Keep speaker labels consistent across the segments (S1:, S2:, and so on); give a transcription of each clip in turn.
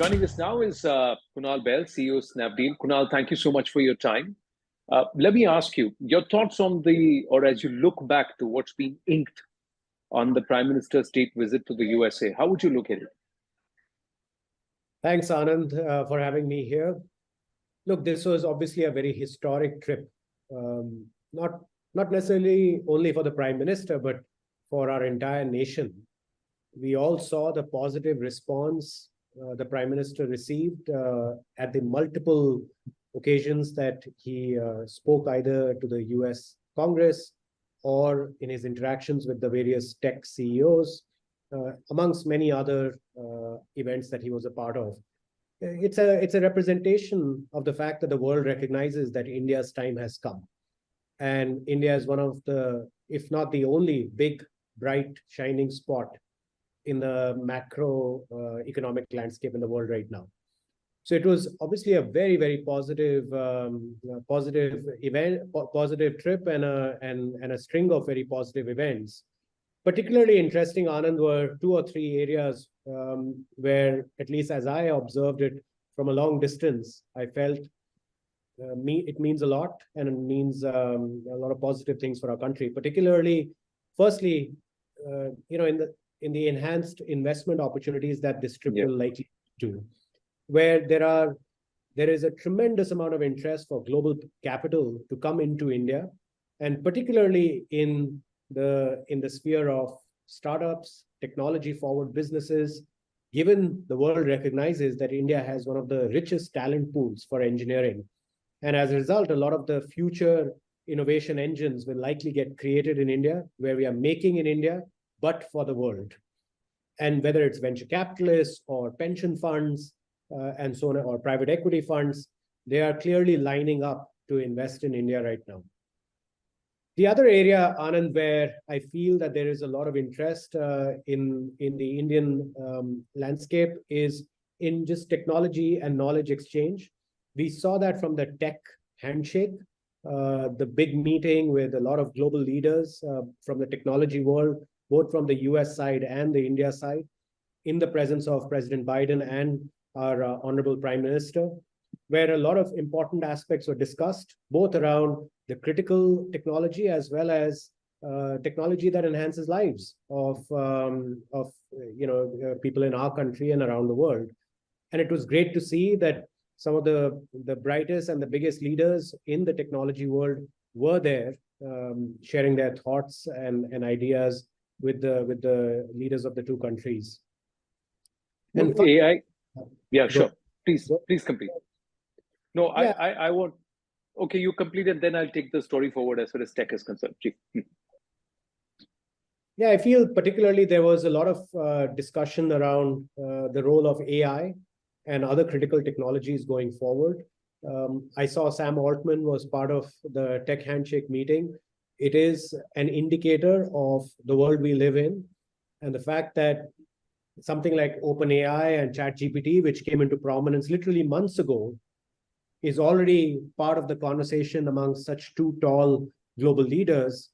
S1: Joining us now is Kunal Bahl, CEO of Snapdeal. Kunal, thank you so much for your time. Let me ask you your thoughts on or as you look back to what's been inked on the Prime Minister's state visit to the USA. How would you look at it?
S2: Thanks, Anand, for having me here. Look, this was obviously a very historic trip, not necessarily only for the Prime Minister, but for our entire nation. We all saw the positive response the Prime Minister received at the multiple occasions that he spoke either to the US Congress or in his interactions with the various tech CEOs, amongst many other events that he was a part of. It's a representation of the fact that the world recognizes that India's time has come. And India is one of the, if not the only big, bright, shining spot in the macro economic landscape in the world right now. So it was obviously a very, very positive event, positive trip, and a string of very positive events. Particularly interesting, Anand, were 2 or 3 areas where, at least as I observed it from a long distance, I felt it means a lot, and it means a lot of positive things for our country. Particularly, firstly, in the enhanced investment opportunities that this trip will likely do, where there is a tremendous amount of interest for global capital to come into India, and particularly in the sphere of startups, technology forward businesses, given the world recognizes that India has one of the richest talent pools for engineering. And as a result, a lot of the future innovation engines will likely get created in India, where we are making in India, but for the world. And whether it's venture capitalists or pension funds and so on, or private equity funds, they are clearly lining up to invest in India right now. The other area, Anand, where I feel that there is a lot of interest in the Indian landscape is in just technology and knowledge exchange. We saw that from the Tech Handshake, the big meeting with a lot of global leaders from the technology world, both from the US side and the India side, in the presence of President Biden and our Honorable Prime Minister, where a lot of important aspects were discussed, both around the critical technology as well as technology that enhances lives of people in our country and around the world. And it was great to see that some of the brightest and the biggest leaders in the technology world were there, sharing their thoughts and ideas with the leaders of the 2 countries.
S1: And AI, yeah, sure. Please complete. No, yeah. I won't. Okay, you complete it, then I'll take the story forward as far as tech is concerned.
S2: Yeah, I feel particularly there was a lot of discussion around the role of AI and other critical technologies going forward. I saw Sam Altman was part of the Tech Handshake meeting. It is an indicator of the world we live in, and the fact that something like OpenAI and ChatGPT, which came into prominence literally months ago, is already part of the conversation among such 2 tall global leaders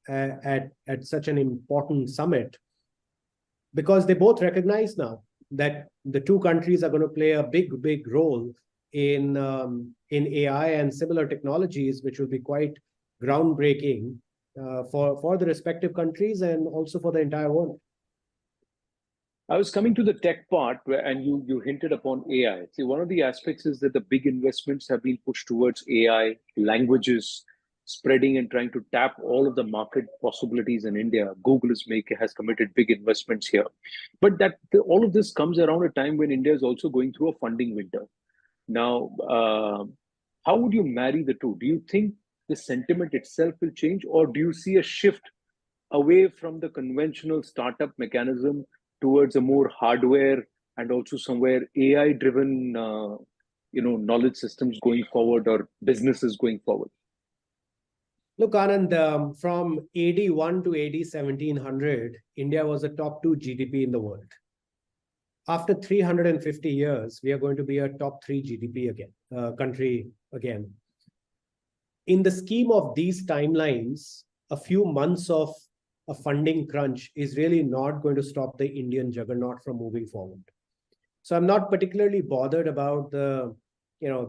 S2: at such an important summit, because they both recognize now that the 2 countries are going to play a big role in AI and similar technologies, which will be quite groundbreaking for the respective countries and also for the entire world.
S1: I was coming to the tech part, and you hinted upon AI. See, one of the aspects is that the big investments have been pushed towards AI, languages, spreading and trying to tap all of the market possibilities in India. Google has committed big investments here. But all of this comes around a time when India is also going through a funding winter. Now, how would you marry the 2? Do you think the sentiment itself will change, or do you see a shift away from the conventional startup mechanism towards a more hardware and also somewhere AI-driven, knowledge systems going forward, or businesses going forward?
S2: Look, Anand, from AD 1 to AD 1700, India was a top 2 GDP in the world. After 350 years, we are going to be a top 3 GDP country again. In the scheme of these timelines, a few months of a funding crunch is really not going to stop the Indian juggernaut from moving forward. So I'm not particularly bothered about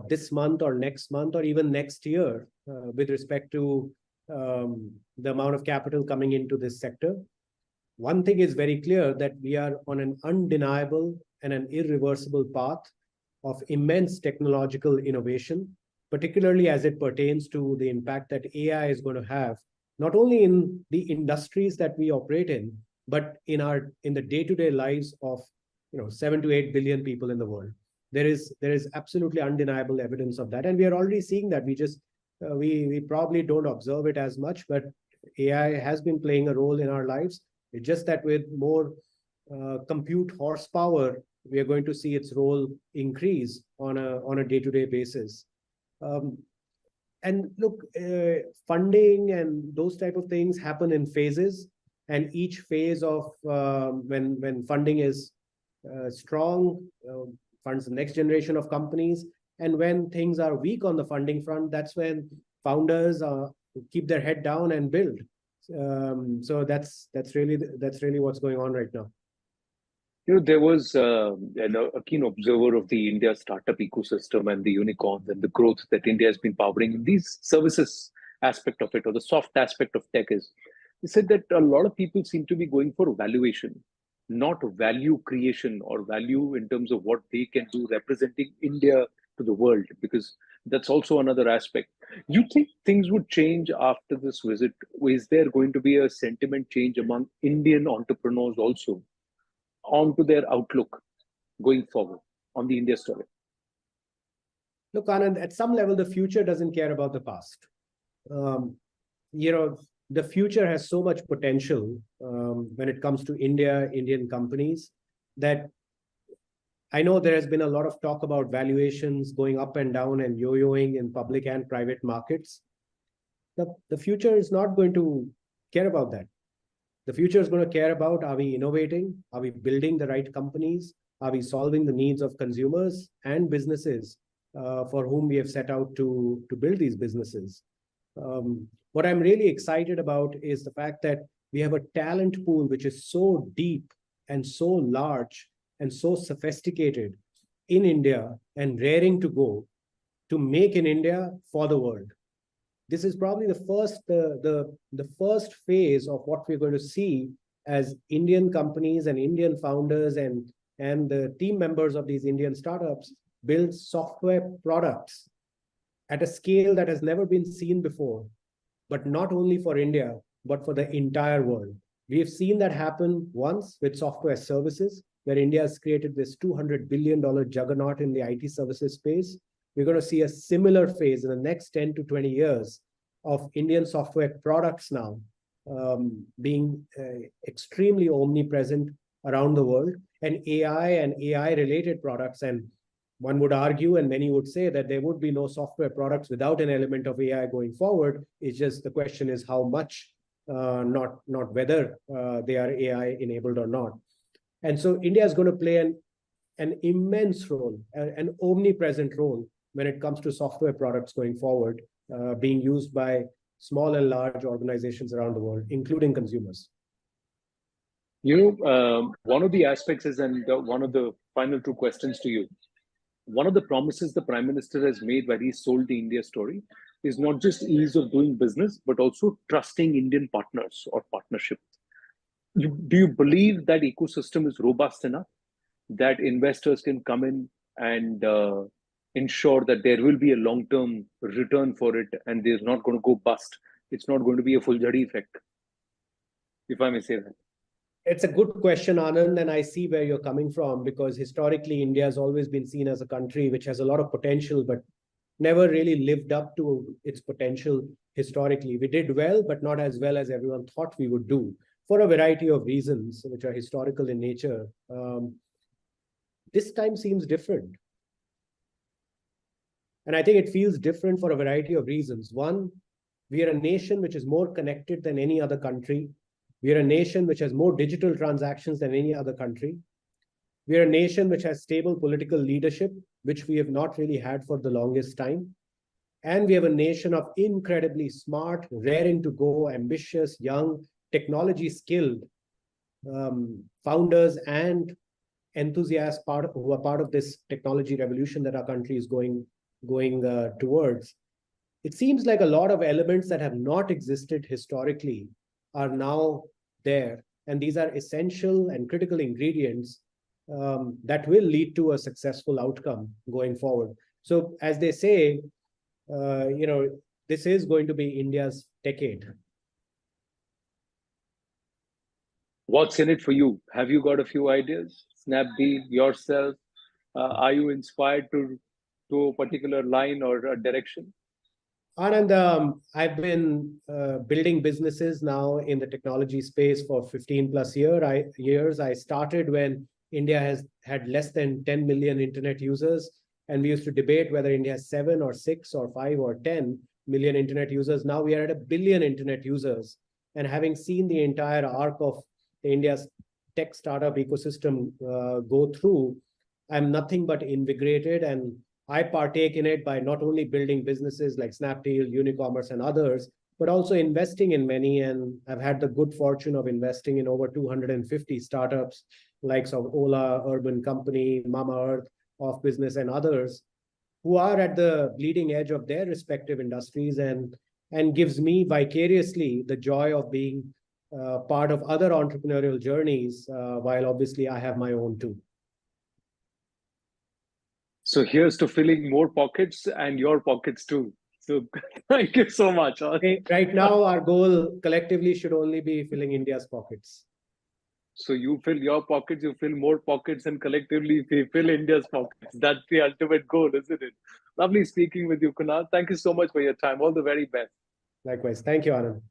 S2: this month or next month or even next year with respect to the amount of capital coming into this sector. One thing is very clear, that we are on an undeniable and an irreversible path of immense technological innovation, particularly as it pertains to the impact that AI is going to have, not only in the industries that we operate in, but in the day-to-day lives of 7 to 8 billion people in the world. There is absolutely undeniable evidence of that, and we are already seeing that. We probably don't observe it as much, but AI has been playing a role in our lives. It's just that with more compute horsepower, we are going to see its role increase on a day-to-day basis. And look, funding and those type of things happen in phases, and each phase of when funding is strong, funds the next generation of companies, and when things are weak on the funding front, that's when founders keep their head down and build. So that's really what's going on right now.
S1: There was a keen observer of the India startup ecosystem and the unicorns and the growth that India has been powering in these services aspect of it, or the soft aspect of tech is. He said that a lot of people seem to be going for valuation, not value creation or value in terms of what they can do representing India to the world, because that's also another aspect. You think things would change after this visit? Is there going to be a sentiment change among Indian entrepreneurs also onto their outlook going forward on the India story?
S2: Look, Anand, at some level, the future doesn't care about the past. The future has so much potential when it comes to Indian companies, that I know there has been a lot of talk about valuations going up and down and yo-yoing in public and private markets. The future is not going to care about that. The future is going to care about, are we innovating? Are we building the right companies? Are we solving the needs of consumers and businesses for whom we have set out to build these businesses? What I'm really excited about is the fact that we have a talent pool which is so deep and so large and so sophisticated in India and raring to go to make in India for the world. This is probably the first phase of what we're going to see as Indian companies and Indian founders and the team members of these Indian startups build software products at a scale that has never been seen before, but not only for India, but for the entire world. We have seen that happen once with software services, where India has created this $200 billion juggernaut in the IT services space. We're going to see a similar phase in the next 10 to 20 years of Indian software products now being extremely omnipresent around the world, and AI-related products. And one would argue, and many would say, that there would be no software products without an element of AI going forward. It's just the question is how much, not whether they are AI enabled or not. And so India is going to play an immense role, an omnipresent role when it comes to software products going forward, being used by small and large organizations around the world, including consumers.
S1: One of the aspects is, and one of the final two questions to you, one of the promises the Prime Minister has made when he sold the India story is not just ease of doing business, but also trusting Indian partners or partnership. Do you believe that ecosystem is robust enough that investors can come in and ensure that there will be a long-term return for it and they're not going to go bust? It's not going to be a full jari effect, if I may say that.
S2: It's a good question, Anand, and I see where you're coming from, because historically India has always been seen as a country which has a lot of potential, but never really lived up to its potential historically. We did well, but not as well as everyone thought we would do, for a variety of reasons which are historical in nature. This time seems different. And I think it feels different for a variety of reasons. One, we are a nation which is more connected than any other country. We are a nation which has more digital transactions than any other country. We are a nation which has stable political leadership, which we have not really had for the longest time. And we have a nation of incredibly smart, raring to go, ambitious, young, technology skilled founders and enthusiasts who are part of this technology revolution that our country is going towards, it seems like a lot of elements that have not existed historically are now there. And these are essential and critical ingredients that will lead to a successful outcome going forward. So as they say, this is going to be India's decade.
S1: What's in it for you? Have you got a few ideas? Snapdeal, yourself? Are you inspired to a particular line or a direction?
S2: Anand, I've been building businesses now in the technology space for 15 plus years. I started when India has had less than 10 million internet users, and we used to debate whether India has 7 or 6 or 5 or 10 million internet users. Now we are at 1 billion internet users, and having seen the entire arc of India's tech startup ecosystem go through, I'm nothing but invigorated, and I partake in it by not only building businesses like Snapdeal, Unicommerce, and others, but also investing in many. And I've had the good fortune of investing in over 250 startups, likes of Ola, Urban Company, Mama Earth, Off Business, and others, who are at the bleeding edge of their respective industries, and gives me vicariously the joy of being part of other entrepreneurial journeys, while obviously I have my own too.
S1: So here's to filling more pockets and your pockets too. So thank you so much.
S2: Right now, our goal collectively should only be filling India's pockets.
S1: So you fill your pockets, you fill more pockets, and collectively we fill India's pockets. That's the ultimate goal, isn't it? Lovely speaking with you, Kunal. Thank you so much for your time. All the very best.
S2: Likewise. Thank you, Anand.